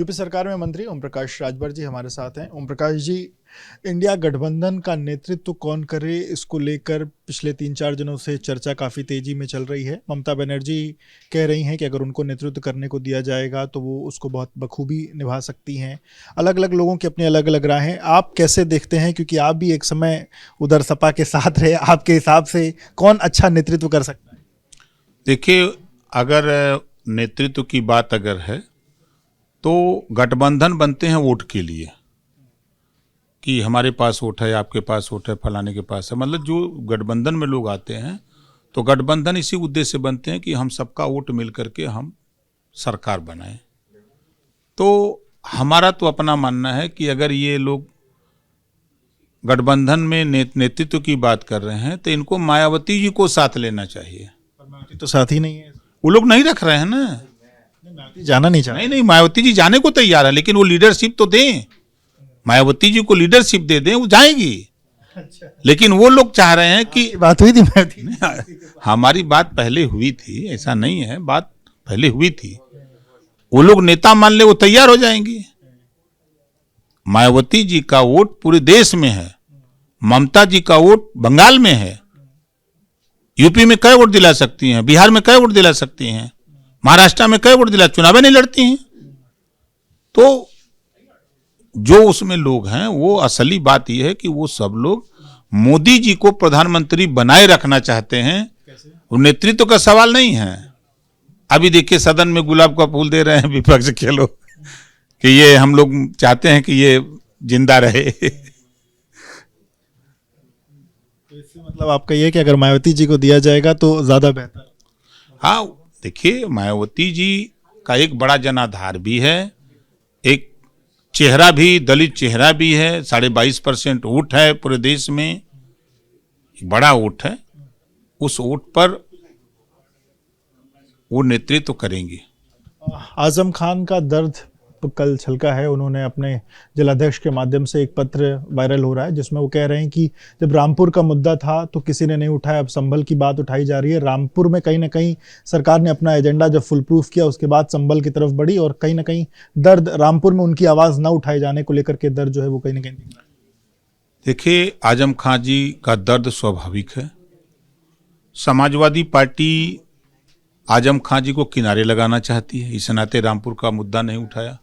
UP सरकार में मंत्री ओम प्रकाश राजभर जी हमारे साथ हैं। ओम प्रकाश जी, इंडिया गठबंधन का नेतृत्व कौन करे, इसको लेकर पिछले 3-4 दिनों से चर्चा काफ़ी तेजी में चल रही है। ममता बनर्जी कह रही हैं कि अगर उनको नेतृत्व करने को दिया जाएगा तो वो उसको बहुत बखूबी निभा सकती हैं। अलग अलग लोगों की अपनी अलग अलग राय हैं। आप कैसे देखते हैं, क्योंकि आप भी एक समय उधर सपा के साथ रहे, आपके हिसाब से कौन अच्छा नेतृत्व कर सकता है? देखिए, अगर नेतृत्व की बात अगर है तो गठबंधन बनते हैं वोट के लिए कि हमारे पास वोट है, आपके पास वोट है, फलाने के पास है। मतलब जो गठबंधन में लोग आते हैं तो गठबंधन इसी उद्देश्य से बनते हैं कि हम सबका वोट मिल करके हम सरकार बनाएं। तो हमारा तो अपना मानना है कि अगर ये लोग गठबंधन में नेतृत्व की बात कर रहे हैं तो इनको मायावती जी को साथ लेना चाहिए। मायावती तो साथ ही नहीं है, वो लोग नहीं रख रहे हैं ना। मायावती जाना नहीं चाहते। नहीं, मायावती जी जाने को तैयार है, लेकिन वो लीडरशिप तो दें। मायावती जी को लीडरशिप दे दें, वो जाएंगी। लेकिन वो लोग चाह रहे हैं कि बात हुई थी मायावती। हमारी बात पहले हुई थी, ऐसा नहीं है, बात पहले हुई थी। वो लोग नेता मान ले, वो तैयार हो जाएंगी। मायावती जी का वोट पूरे देश में है, ममता जी का वोट बंगाल में है। यूपी में कई वोट दिला सकती हैं, बिहार में कई वोट दिला सकती हैं, महाराष्ट्र में कई वोट दिला, चुनाव नहीं लड़ती हैं। तो जो उसमें लोग हैं, वो असली बात यह है कि वो सब लोग मोदी जी को प्रधानमंत्री बनाए रखना चाहते हैं। वो नेतृत्व का सवाल नहीं है। अभी देखिए, सदन में गुलाब का फूल दे रहे हैं विपक्ष के लोग कि ये हम लोग चाहते हैं कि ये जिंदा रहे। तो इससे मतलब आपका ये कि अगर मायावती जी को दिया जाएगा तो ज्यादा बेहतर। हाँ, देखिए, मायावती जी का एक बड़ा जनाधार भी है, एक चेहरा भी, दलित चेहरा भी है। 22.5% वोट है पूरे देश में, एक बड़ा वोट है। उस वोट पर वो नेतृत्व करेंगे। आजम खान का दर्द कल छलका है। उन्होंने अपने जिलाध्यक्ष के माध्यम से एक पत्र वायरल हो रहा है जिसमें वो कह रहे हैं कि जब रामपुर का मुद्दा था तो किसी ने नहीं उठाया, अब संभल की बात उठाई जा रही है। रामपुर में कहीं ना कहीं सरकार ने अपना एजेंडा जब फुल प्रूफ किया, उसके बाद संभल की तरफ बढ़ी और कहीं ना कहीं दर्द रामपुर में उनकी आवाज़ ना उठाए जाने को लेकर के दर्द जो है वो कहीं ना कहीं। देखिए, आजम खान जी का दर्द स्वाभाविक है। समाजवादी पार्टी आजम खान जी को किनारे लगाना चाहती है, इस नाते रामपुर का मुद्दा नहीं उठाया,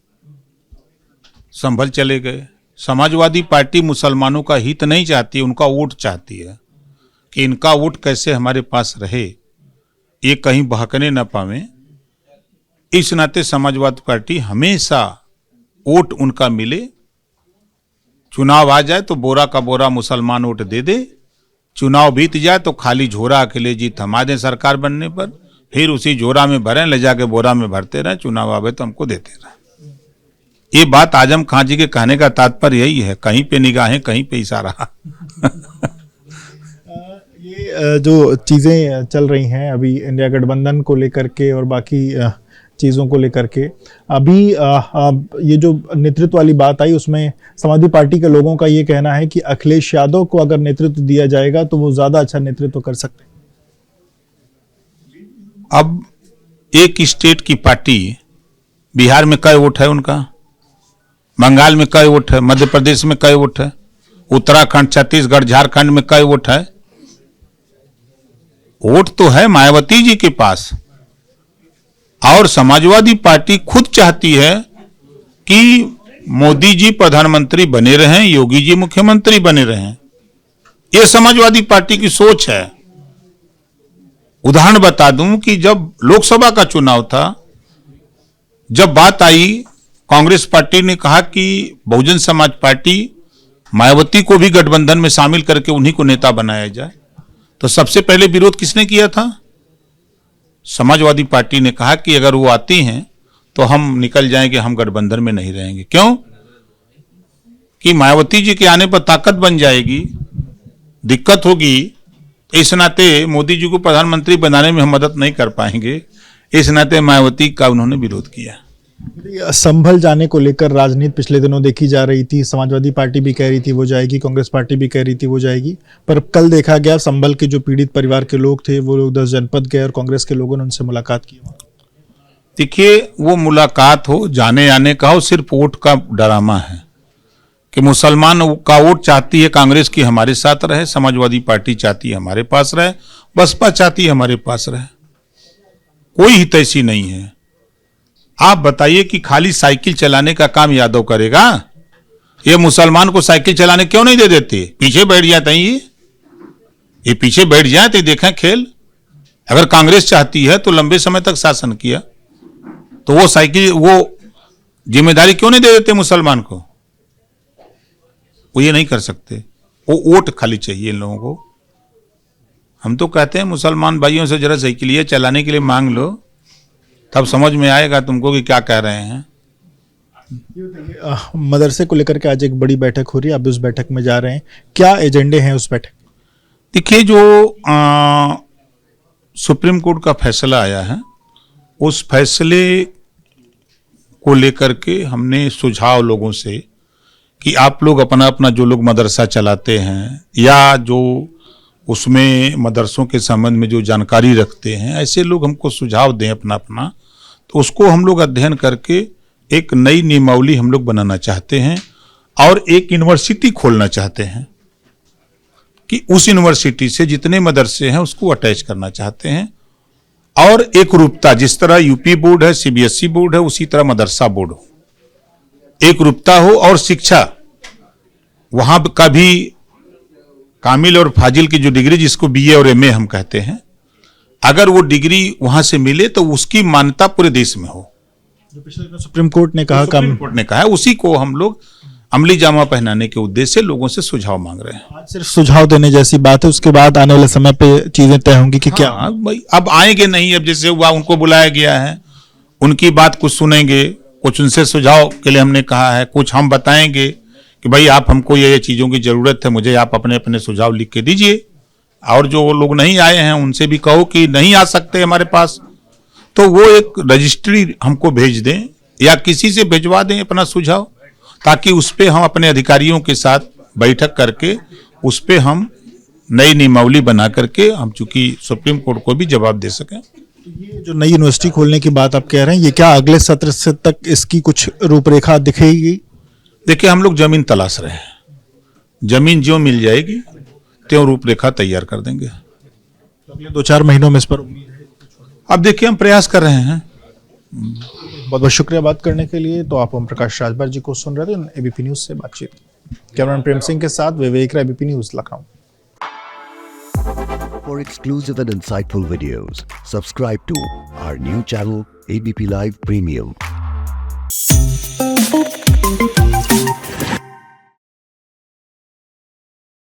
संभल चले गए। समाजवादी पार्टी मुसलमानों का हित नहीं चाहती, उनका वोट चाहती है कि इनका वोट कैसे हमारे पास रहे, ये कहीं बहकने न पावे। इस नाते समाजवादी पार्टी हमेशा वोट उनका मिले, चुनाव आ जाए तो बोरा का बोरा मुसलमान वोट दे दे, चुनाव बीत जाए तो खाली झोरा अकेले जी थमा दें सरकार बनने पर, फिर उसी झोरा में भरें, ले जाके बोरा में भरते रहें, चुनाव आवे तो हमको देते रहें। ये बात आजम खान जी के कहने का तात्पर्य यही है, कहीं पे निगाहें कहीं पे इशारा। ये जो चीज़ें चल रही हैं अभी इंडिया गठबंधन को लेकर के और बाकी चीज़ों को लेकर के, अभी ये जो नेतृत्व वाली बात आई उसमें समाजवादी पार्टी के लोगों का ये कहना है कि अखिलेश यादव को अगर नेतृत्व दिया जाएगा तो वो ज़्यादा अच्छा नेतृत्व कर सकते हैं। अब एक स्टेट की पार्टी, बिहार में कई वोट है उनका, बंगाल में कई वोट है, मध्य प्रदेश में कई वोट है, उत्तराखंड, छत्तीसगढ़, झारखंड में कई वोट है। वोट तो है मायावती जी के पास, और समाजवादी पार्टी खुद चाहती है कि मोदी जी प्रधानमंत्री बने रहें, योगी जी मुख्यमंत्री बने रहें। यह समाजवादी पार्टी की सोच है। उदाहरण बता दूं कि जब लोकसभा का चुनाव था, जब बात आई, कांग्रेस पार्टी ने कहा कि बहुजन समाज पार्टी मायावती को भी गठबंधन में शामिल करके उन्हीं को नेता बनाया जाए, तो सबसे पहले विरोध किसने किया था? समाजवादी पार्टी ने कहा कि अगर वो आती हैं तो हम निकल जाएंगे, हम गठबंधन में नहीं रहेंगे। क्यों? कि मायावती जी के आने पर ताकत बन जाएगी, दिक्कत होगी, इस नाते मोदी जी को प्रधानमंत्री बनाने में हम मदद नहीं कर पाएंगे। इस नाते मायावती का उन्होंने विरोध किया। संभल जाने को लेकर राजनीति पिछले दिनों देखी जा रही थी। समाजवादी पार्टी भी कह रही थी वो जाएगी, कांग्रेस पार्टी भी कह रही थी वो जाएगी, पर कल देखा गया संभल के जो पीड़ित परिवार के लोग थे वो लोग 10 जनपद गए और कांग्रेस के लोगों ने उनसे मुलाकात की। देखिए, वो मुलाकात हो, जाने आने का हो, सिर्फ वोट का ड्रामा है कि मुसलमान का वोट चाहती है कांग्रेस की हमारे साथ रहे, समाजवादी पार्टी चाहती है हमारे पास रहे, बसपा चाहती है हमारे पास रहे। कोई हितैषी नहीं है। आप बताइए कि खाली साइकिल चलाने का काम यादव करेगा? ये मुसलमान को साइकिल चलाने क्यों नहीं दे देते? पीछे बैठ जाते हैं ये पीछे बैठ जाए तो देखें खेल। अगर कांग्रेस चाहती है तो लंबे समय तक शासन किया, तो वो साइकिल, वो जिम्मेदारी क्यों नहीं दे देते मुसलमान को? वो ये नहीं कर सकते। वो वोट खाली चाहिए इन लोगों को। हम तो कहते हैं मुसलमान भाइयों से जरा साइकिल चलाने के लिए मांग लो, तब समझ में आएगा तुमको कि क्या कह रहे हैं। मदरसे को लेकर के आज एक बड़ी बैठक हो रही है, आप उस बैठक में जा रहे हैं, क्या एजेंडे हैं उस बैठक? देखिए, जो सुप्रीम कोर्ट का फैसला आया है, उस फैसले को लेकर के हमने सुझाव लोगों से कि आप लोग अपना अपना, जो लोग मदरसा चलाते हैं या जो उसमें मदरसों के संबंध में जो जानकारी रखते हैं, ऐसे लोग हमको सुझाव दें अपना अपना, तो उसको हम लोग अध्ययन करके एक नई नियमावली हम लोग बनाना चाहते हैं और एक यूनिवर्सिटी खोलना चाहते हैं कि उस यूनिवर्सिटी से जितने मदरसे हैं उसको अटैच करना चाहते हैं और एक रूपता, जिस तरह यूपी बोर्ड है, सीबीएसई बोर्ड है, उसी तरह मदरसा बोर्ड हो, एक रूपता हो और शिक्षा वहां का भी कामिल और फाजिल की जो डिग्री, जिसको बीए और एमए हम कहते हैं, अगर वो डिग्री वहां से मिले तो उसकी मान्यता पूरे देश में हो। जो पिछले दिनों सुप्रीम कोर्ट ने कहा, सुप्रीम कोर्ट ने कहा है, उसी को हम लोग अमली जामा पहनाने के उद्देश्य से लोगों से सुझाव मांग रहे हैं। आज सिर्फ सुझाव देने जैसी बात है, उसके बाद आने वाले समय पे चीजें तय होंगी कि क्या? हाँ भाई, अब आएंगे नहीं, अब जैसे हुआ उनको बुलाया गया है, उनकी बात कुछ सुनेंगे, कुछ उनसे सुझाव के लिए हमने कहा है, कुछ हम बताएंगे कि भाई आप हमको ये चीज़ों की ज़रूरत है, मुझे आप अपने अपने सुझाव लिख के दीजिए। और जो लोग नहीं आए हैं उनसे भी कहो कि नहीं आ सकते हमारे पास, तो वो एक रजिस्ट्री हमको भेज दें या किसी से भिजवा दें अपना सुझाव, ताकि उस पर हम अपने अधिकारियों के साथ बैठक करके उस पर हम नई नियमावली बना करके हम चूंकि सुप्रीम कोर्ट को भी जवाब दे सकें। ये जो नई यूनिवर्सिटी खोलने की बात आप कह रहे हैं, ये क्या अगले सत्र से तक इसकी कुछ रूपरेखा दिखेगी? देखिए, हम लोग जमीन तलाश रहे हैं, जमीन जो मिल जाएगी त्यों रूपरेखा तैयार कर देंगे। अगले 2-4 महीनों में इस पर उम्मीद है? अब देखिए, हम प्रयास कर रहे हैं। बहुत बहुत शुक्रिया बात करने के लिए। तो आप ओम प्रकाश राजभर जी को सुन रहे थे एबीपी न्यूज से बातचीत। कैमरामैन प्रेम सिंह के साथ Vivek Rai, ABP News, Lucknow. For exclusive and insightful videos, subscribe to our new channel ABP Live Premium